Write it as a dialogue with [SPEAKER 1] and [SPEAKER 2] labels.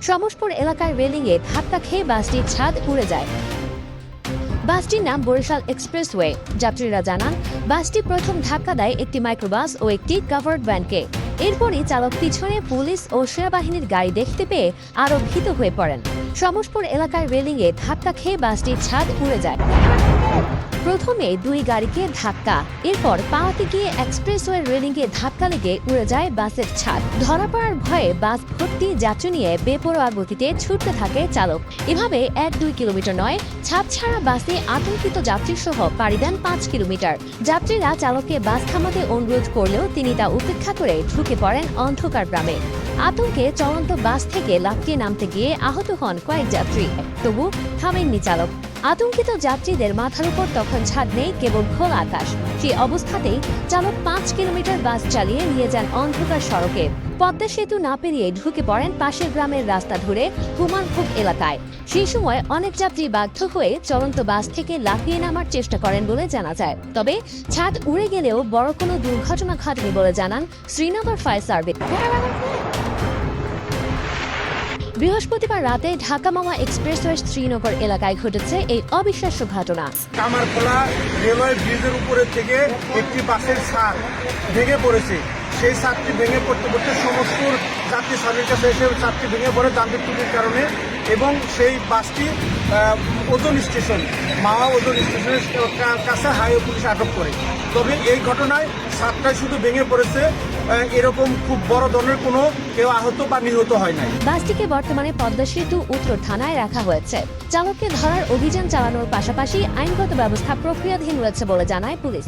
[SPEAKER 1] সমসপুর এলাকার রেলিংয়ে ধাক্কা খেয়ে বাসটির ছাদ উড়ে যায়। বাসটির নাম বরিশাল এক্সপ্রেসওয়ে। যাত্রীরা জানান, বাসটি প্রথম ধাক্কা দেয় একটি মাইক্রোবাস ও একটি কাভার্ড ভ্যানকে। এরপরই চালক পিছনে পুলিশ ও সেনাবাহিনীর গাড়ি দেখতে পেয়ে আরও ভীত হয়ে পড়েন। সমসপুর এলাকার রেলিংয়ে ধাক্কা খেয়ে বাসটির ছাদ উড়ে যায়। প্রথমে দুই গাড়িকে ধাক্কা, এরপর পাওয়াতে গিয়ে এক্সপ্রেসওয়ের রেলিংয়ে ধাক্কা লেগে উড়ে যায় বাসের ছাদ। ধরা পড়ার ভয়ে বাস ভর্তি যাত্রী নিয়ে বেপরোয়া গতিতে ছুটতে থাকে চালক। এভাবে 1-2 কিলোমিটার নয়, ছাদ ছাড়া বাসে আতঙ্কিত যাত্রী সহ পাড়ি দেন 5 কিলোমিটার। যাত্রীরা চালককে বাস থামাতে অনুরোধ করলেও তিনি তা উপেক্ষা করে ঢুকে পড়েন অন্ধকার গ্রামে। আতঙ্কে চলন্ত বাস থেকে লাফিয়ে নামতে গিয়ে আহত হন কয়েক যাত্রী, তবু থামেননি চালক। আতঙ্কিত যাত্রীদের মাথার উপর তখন ছাদ নেই, কেবল খোলা আকাশ। সেই অবস্থাতেই চালক 5 কিলোমিটার বাস চালিয়ে নিয়ে যান অন্ধকার সড়কে। পদ্মা সেতু না পেরিয়ে ঢুকে পড়েন পাশের গ্রামের রাস্তা ধরে হুমানভোগ এলাকায়। সেই সময় অনেক যাত্রী বাধ্য হয়ে চলন্ত বাস থেকে লাফিয়ে নামার চেষ্টা করেন বলে জানা যায়। তবে ছাদ উড়ে গেলেও বড় কোনো দুর্ঘটনা ঘটেনি বলে জানান শ্রীনগর ফায়ার সার্ভিস। বৃহস্পতিবার রাতে ঢাকা মাওয়া এক্সপ্রেসওয়ে শ্রীনগর এলাকায় ঘটেছে এই অবিশ্বাস্য ঘটনা।
[SPEAKER 2] কামারখোলা রেলওয়ে ব্রিজের উপরে থেকে একটি বাসের ছাদ ভেঙে পড়েছে। সেই ছাদটি ভেঙে পড়তে পড়তে সমস্ত যাত্রী ছাদের কাছে এসে ছাদটি ভেঙে পড়ে যান্ত্রিক ত্রুটির কারণে, এবং সেই বাসটি ওজন স্টেশন মাওয়া ওজন স্টেশনের কাছে হাইওয়ে পুলিশ আটক করে। তবে এই ঘটনায় ছাদটাই শুধু ভেঙে পড়েছে, এরকম খুব বড় ধরনের কোনো কেউ আহত বা নিহত হয় নাই।
[SPEAKER 1] বাসটিকে বর্তমানে পদ্মা সেতু উত্তর থানায় রাখা হয়েছে। চালককে ধরার অভিযান চালানোর পাশাপাশি আইনগত ব্যবস্থা প্রক্রিয়াধীন রয়েছে বলে জানায় পুলিশ।